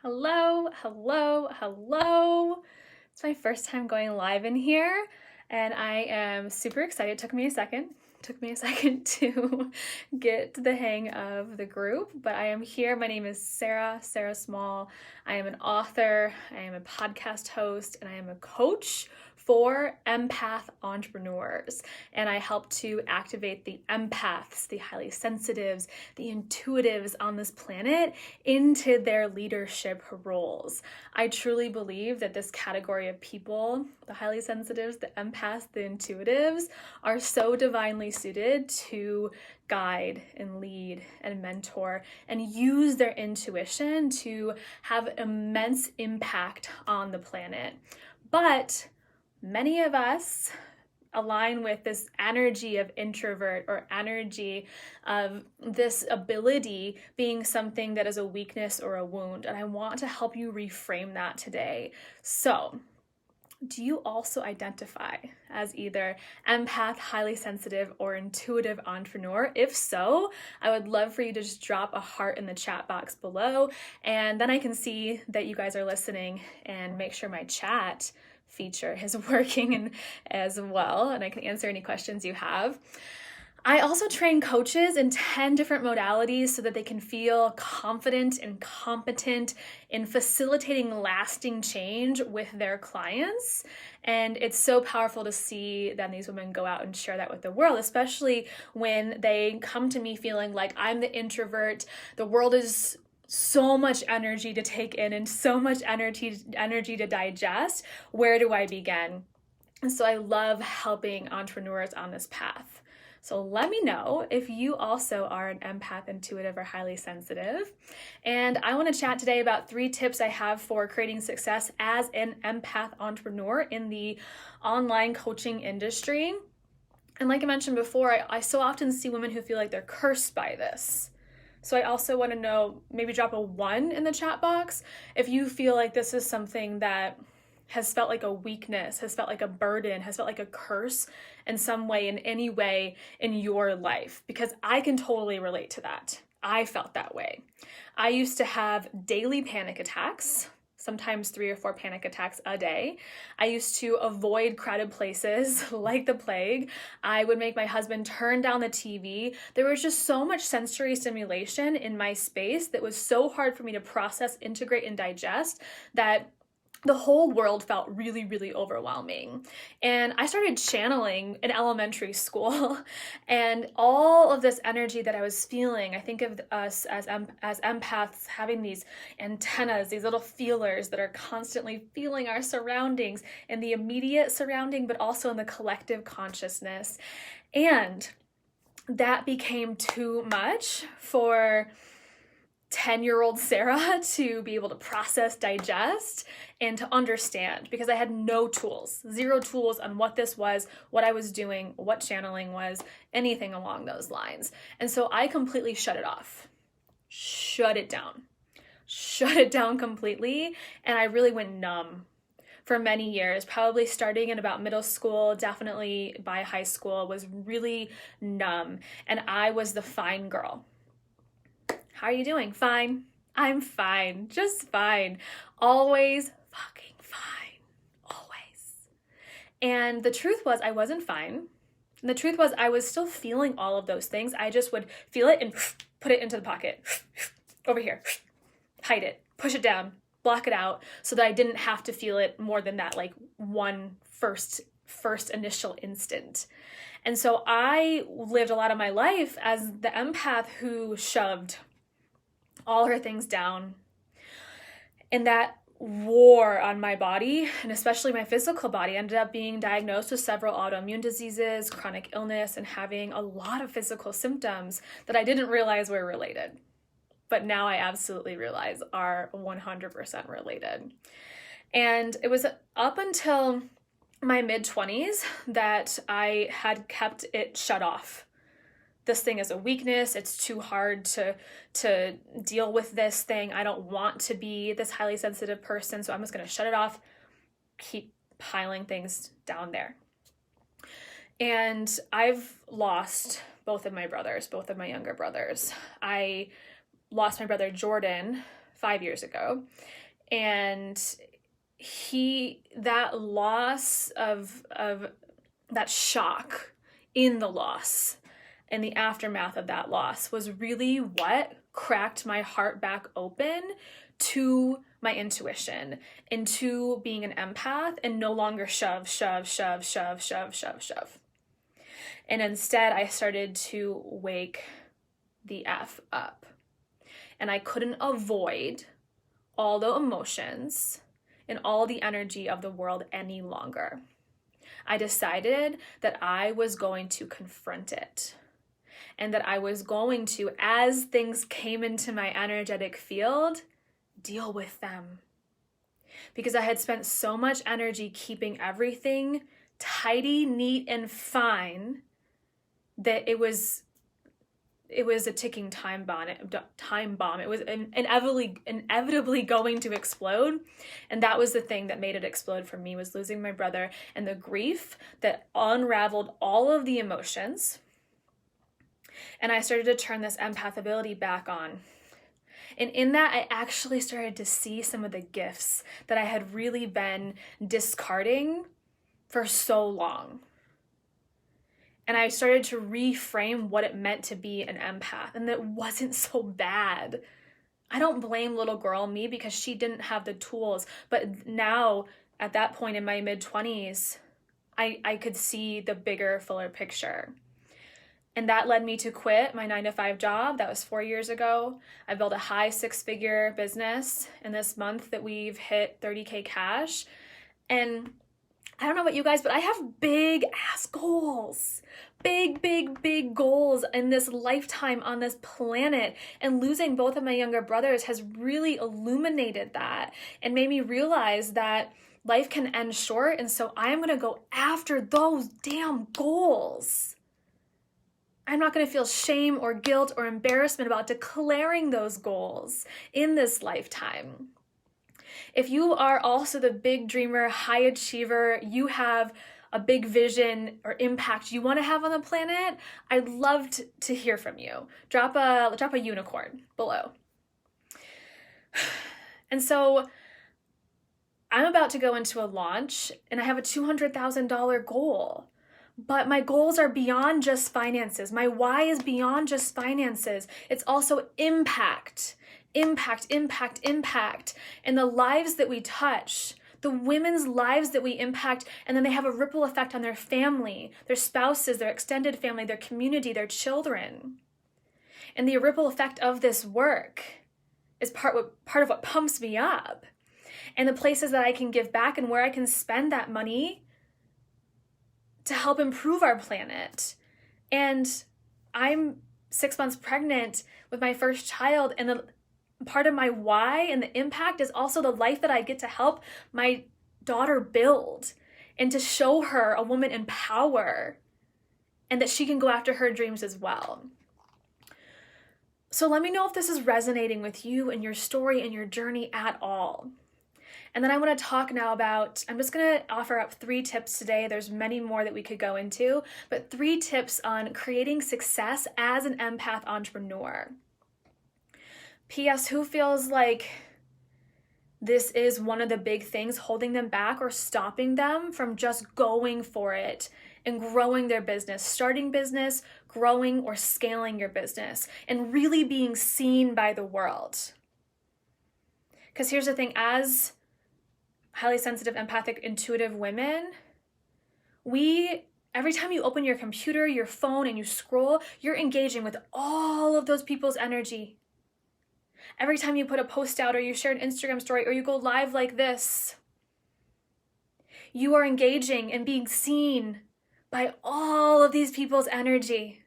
Hello, hello, hello. It's my first time going live in here, and I am super excited. It took me a second. To get the hang of the group, but I am here. My name is Sarah Small. I am an author, I am a podcast host, and I am a coach for empath entrepreneurs. And I help to activate the empaths, the highly sensitives, the intuitives on this planet into their leadership roles. I truly believe that this category of people, the highly sensitives, the empaths, the intuitives, are so divinely suited to guide and lead and mentor and use their intuition to have immense impact on the planet. But many of us align with this energy of introvert or energy of this ability being something that is a weakness or a wound. And I want to help you reframe that today. So, do you also identify as either empath, highly sensitive, or intuitive entrepreneur? If so, I would love for you to just drop a heart in the chat box below, and then I can see that you guys are listening and make sure my chat feature is working as well, and I can answer any questions you have. I also train coaches in 10 different modalities so that they can feel confident and competent in facilitating lasting change with their clients. And it's so powerful to see then these women go out and share that with the world, especially when they come to me feeling like I'm the introvert. The world is so much energy to take in and so much energy to digest. Where do I begin? And so I love helping entrepreneurs on this path. So let me know if you also are an empath, intuitive, or highly sensitive. And I want to chat today about 3 tips I have for creating success as an empath entrepreneur in the online coaching industry. And like I mentioned before, I so often see women who feel like they're cursed by this. So I also want to know, maybe drop a 1 in the chat box if you feel like this is something that has felt like a weakness, has felt like a burden, has felt like a curse in some way, in any way in your life, because I can totally relate to that. I felt that way. I used to have daily panic attacks, sometimes 3 or 4 panic attacks a day. I used to avoid crowded places like the plague. I would make my husband turn down the TV. There was just so much sensory stimulation in my space that was so hard for me to process, integrate, and digest that the whole world felt really, really overwhelming. And I started channeling in elementary school, and all of this energy that I was feeling, I think of us as empaths having these antennas, these little feelers that are constantly feeling our surroundings in the immediate surrounding, but also in the collective consciousness. And that became too much for 10-year-old Sarah to be able to process, digest, and to understand, because I had no tools, 0 tools on what this was, what I was doing, what channeling was, anything along those lines. And so I completely shut it off, shut it down completely. And I really went numb for many years, probably starting in about middle school, definitely by high school, was really numb. And I was the fine girl. How are you doing? Fine. I'm fine. Just fine. Always fucking fine. Always. And the truth was I wasn't fine. And the truth was I was still feeling all of those things. I just would feel it and put it into the pocket. Over here. Hide it. Push it down. Block it out so that I didn't have to feel it more than that, like one first initial instant. And so I lived a lot of my life as the empath who shoved all her things down. And that war on my body, and especially my physical body, ended up being diagnosed with several autoimmune diseases, chronic illness, and having a lot of physical symptoms that I didn't realize were related. But now I absolutely realize are 100% related. And it was up until my mid-20s that I had kept it shut off. This thing is a weakness. It's too hard to deal with this thing. I don't want to be this highly sensitive person, so I'm just going to shut it off, keep piling things down there. And I've lost both of my brothers, both of my younger brothers. I lost my brother Jordan 5 years ago. And that loss of that shock in the loss and the aftermath of that loss was really what cracked my heart back open to my intuition, into being an empath, and no longer shove. And instead, I started to wake the F up. And I couldn't avoid all the emotions and all the energy of the world any longer. I decided that I was going to confront it, and that I was going to, as things came into my energetic field, deal with them. Because I had spent so much energy keeping everything tidy, neat, and fine that it was a ticking time bomb. It was inevitably going to explode. And that was the thing that made it explode for me, was losing my brother and the grief that unraveled all of the emotions. And I started to turn this empath ability back on. And in that, I actually started to see some of the gifts that I had really been discarding for so long. And I started to reframe what it meant to be an empath, and that wasn't so bad. I don't blame little girl me because she didn't have the tools. But now, at that point in my mid-20s, I could see the bigger, fuller picture. And that led me to quit my 9-to-5 job. That was 4 years ago. I built a high 6-figure business in this month that we've hit 30K cash. And I don't know about you guys, but I have big ass goals. Big goals in this lifetime on this planet. And losing both of my younger brothers has really illuminated that and made me realize that life can end short. And so I'm going to go after those damn goals. I'm not going to feel shame or guilt or embarrassment about declaring those goals in this lifetime. If you are also the big dreamer, high achiever, you have a big vision or impact you want to have on the planet, I'd love to hear from you. Drop a unicorn below. And so I'm about to go into a launch, and I have a $200,000 goal. But my goals are beyond just finances. My why is beyond just finances. It's also impact. And the lives that we touch, the women's lives that we impact, and then they have a ripple effect on their family, their spouses, their extended family, their community, their children. And the ripple effect of this work is part of what pumps me up. And the places that I can give back and where I can spend that money to help improve our planet. And I'm 6 months pregnant with my first child, and the part of my why and the impact is also the life that I get to help my daughter build, and to show her a woman in power, and that she can go after her dreams as well. So let me know if this is resonating with you and your story and your journey at all. And then I want to talk now about, I'm just going to offer up 3 tips today. There's many more that we could go into, but 3 tips on creating success as an empath entrepreneur. P.S. Who feels like this is one of the big things holding them back or stopping them from just going for it and growing their business, starting business, growing or scaling your business, and really being seen by the world? Because here's the thing, as highly sensitive, empathic, intuitive women, every time you open your computer, your phone, and you scroll, you're engaging with all of those people's energy. Every time you put a post out, or you share an Instagram story, or you go live like this, you are engaging and being seen by all of these people's energy.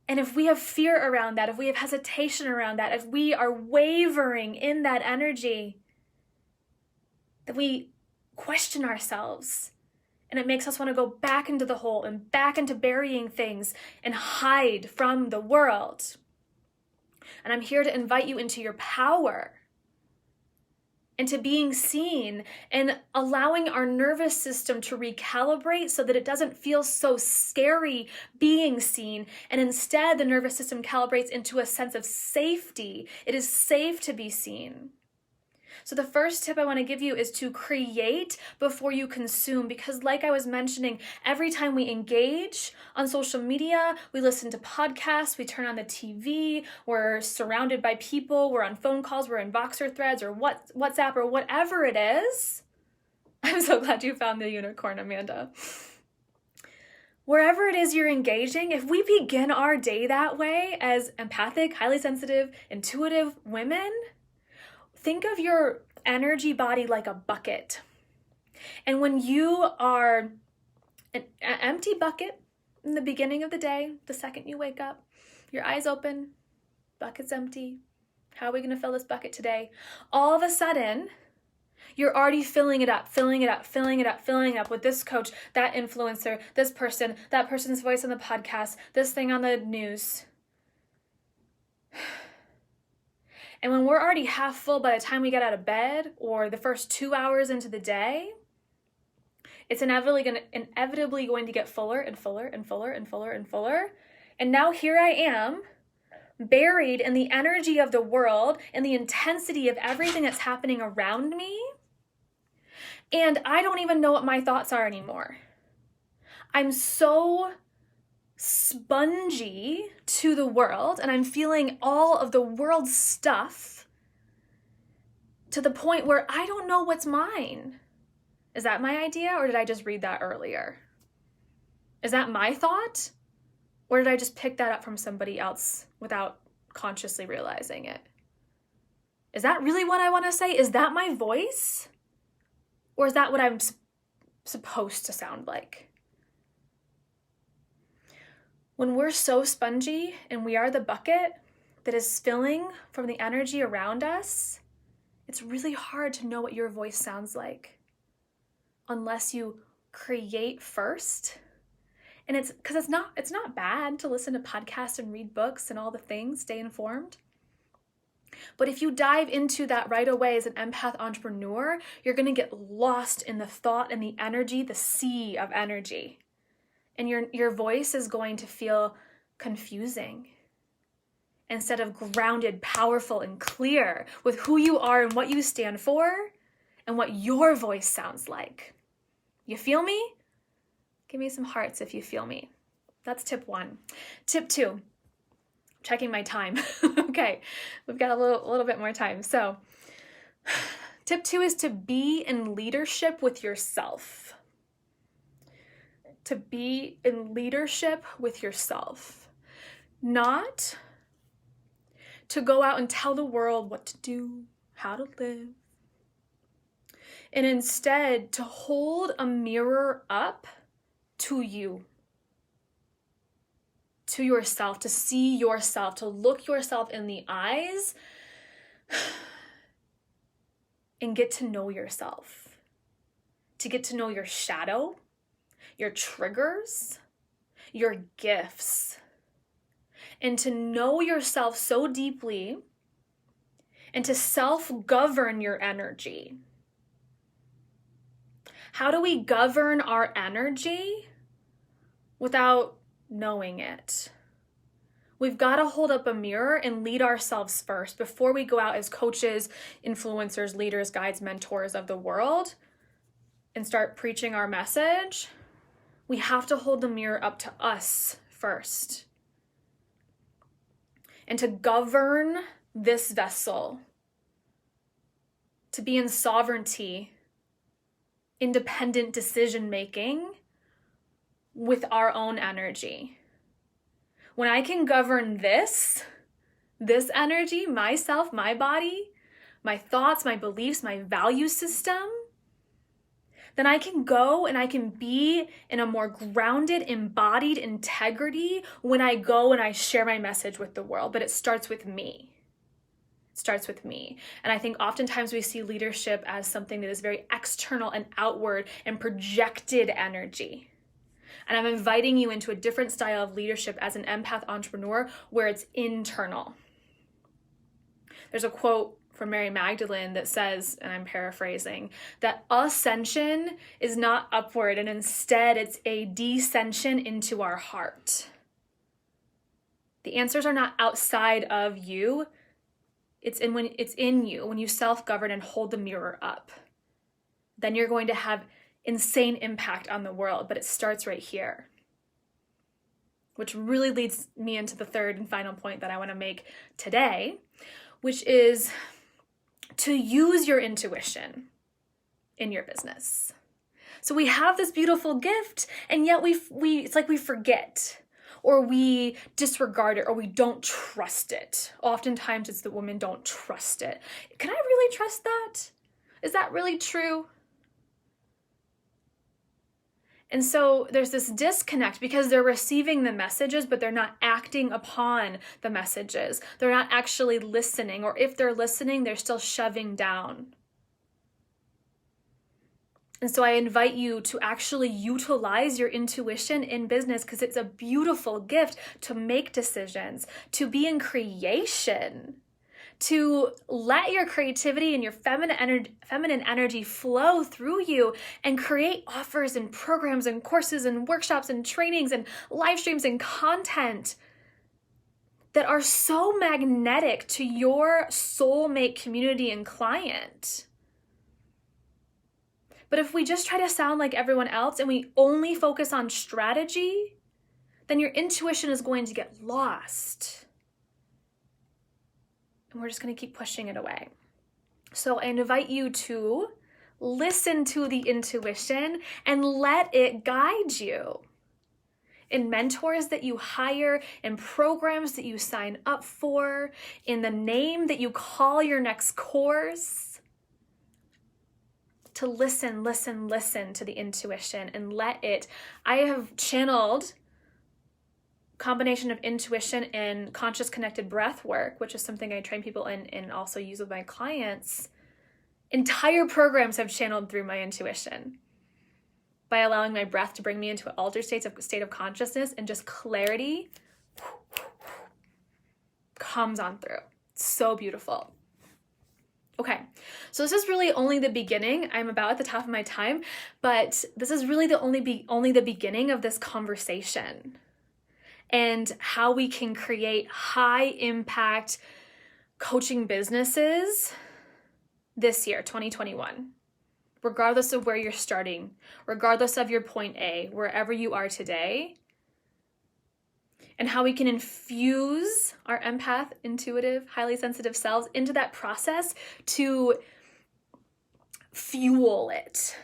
And if we have fear around that, if we have hesitation around that, if we are wavering in that energy, that we question ourselves, and it makes us want to go back into the hole and back into burying things and hide from the world. And I'm here to invite you into your power. and to being seen and allowing our nervous system to recalibrate so that it doesn't feel so scary being seen. And instead, the nervous system calibrates into a sense of safety. It is safe to be seen. So the first tip I want to give you is to create before you consume, because like I was mentioning, every time we engage on social media, we listen to podcasts, we turn on the TV, we're surrounded by people, we're on phone calls, we're in Voxer threads or WhatsApp or whatever it is. I'm so glad you found the unicorn, Amanda. Wherever it is you're engaging, if we begin our day that way as empathic, highly sensitive, intuitive women, think of your energy body like a bucket. And when you are an empty bucket in the beginning of the day, the second you wake up, your eyes open, bucket's empty. How are we going to fill this bucket today? All of a sudden, you're already filling it up with this coach, that influencer, this person, that person's voice on the podcast, this thing on the news. And when we're already half full by the time we get out of bed or the first 2 hours into the day, it's inevitably going to get fuller and fuller and fuller and fuller and fuller. And now here I am, buried in the energy of the world and the intensity of everything that's happening around me. And I don't even know what my thoughts are anymore. I'm so spongy to the world, and I'm feeling all of the world's stuff to the point where I don't know what's mine. Is that my idea, or did I just read that earlier? Is that my thought, or did I just pick that up from somebody else without consciously realizing it? Is that really what I want to say? Is that my voice? Or is that what I'm supposed to sound like? When we're so spongy and we are the bucket that is spilling from the energy around us, it's really hard to know what your voice sounds like unless you create first. And it's because it's not bad to listen to podcasts and read books and all the things, stay informed. But if you dive into that right away as an empath entrepreneur, you're going to get lost in the thought and the energy, the sea of energy. And your voice is going to feel confusing instead of grounded, powerful, and clear with who you are and what you stand for and what your voice sounds like. You feel me? Give me some hearts if you feel me. That's tip 1. Tip 2, checking my time. Okay, we've got a little bit more time. So tip 2 is to be in leadership with yourself. To be in leadership with yourself. Not to go out and tell the world what to do, how to live. And instead to hold a mirror up to you, to yourself, to see yourself, to look yourself in the eyes and get to know yourself, to get to know your shadow, your triggers, your gifts, and to know yourself so deeply and to self-govern your energy. How do we govern our energy without knowing it? We've got to hold up a mirror and lead ourselves first before we go out as coaches, influencers, leaders, guides, mentors of the world and start preaching our message. We have to hold the mirror up to us first. And to govern this vessel, to be in sovereignty, independent decision making with our own energy. When I can govern this energy, myself, my body, my thoughts, my beliefs, my value system, then I can go and I can be in a more grounded, embodied integrity when I go and I share my message with the world. But it starts with me. It starts with me. And I think oftentimes we see leadership as something that is very external and outward and projected energy. And I'm inviting you into a different style of leadership as an empath entrepreneur where it's internal. There's a quote from Mary Magdalene that says, and I'm paraphrasing, that ascension is not upward, and instead it's a descension into our heart. The answers are not outside of you. It's in you. When you self-govern and hold the mirror up, then you're going to have insane impact on the world. But it starts right here, which really leads me into the third and final point that I want to make today, which is to use your intuition in your business. So we have this beautiful gift, and yet it's like we forget, or we disregard it, or we don't trust it. Oftentimes it's that women don't trust it. Can I really trust that? Is that really true? And so there's this disconnect because they're receiving the messages, but they're not acting upon the messages. They're not actually listening, or if they're listening, they're still shoving down. And so I invite you to actually utilize your intuition in business, because it's a beautiful gift to make decisions, to be in creation, to let your creativity and your feminine energy flow through you and create offers and programs and courses and workshops and trainings and live streams and content that are so magnetic to your soulmate community and client. But if we just try to sound like everyone else and we only focus on strategy, then your intuition is going to get lost. And we're just going to keep pushing it away. So I invite you to listen to the intuition and let it guide you. In mentors that you hire, in programs that you sign up for, in the name that you call your next course, to listen to the intuition and let it. I have channeled combination of intuition and conscious connected breath work, which is something I train people in and also use with my clients. Entire programs have channeled through my intuition by allowing my breath to bring me into an altered state of consciousness, and just clarity comes on through. It's so beautiful. Okay, so this is really only the beginning. I'm about at the top of my time, but this is really only the beginning of this conversation and how we can create high impact coaching businesses this year, 2021, regardless of where you're starting, regardless of your point A, wherever you are today, and how we can infuse our empath, intuitive, highly sensitive selves into that process to fuel it,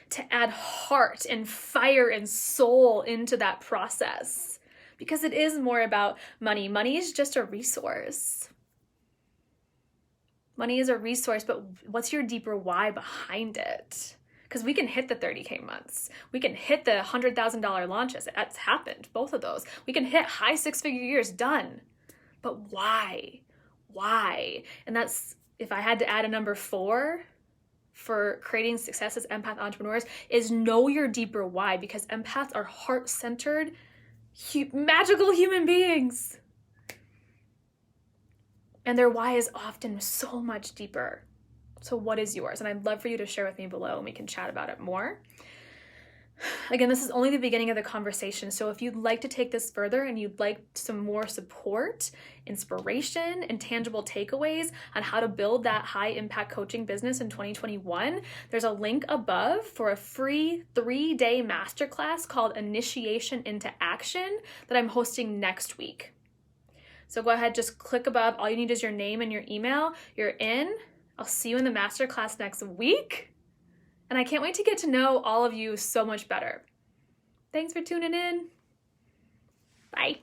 to add heart and fire and soul into that process. Because it is more about money. Money is just a resource. Money is a resource, but what's your deeper why behind it? Because we can hit the 30K months. We can hit the $100,000 launches. That's happened, both of those. We can hit high six-figure years, done. But why? Why? And that's, if I had to add a number 4 for creating success as empath entrepreneurs, is know your deeper why, because empaths are heart-centered, magical human beings. And their why is often so much deeper. So what is yours? And I'd love for you to share with me below and we can chat about it more. Again, this is only the beginning of the conversation. So if you'd like to take this further and you'd like some more support, inspiration, and tangible takeaways on how to build that high impact coaching business in 2021, there's a link above for a free 3-day masterclass called Initiation into Action that I'm hosting next week. So go ahead, just click above. All you need is your name and your email. You're in. I'll see you in the masterclass next week. And I can't wait to get to know all of you so much better. Thanks for tuning in. Bye.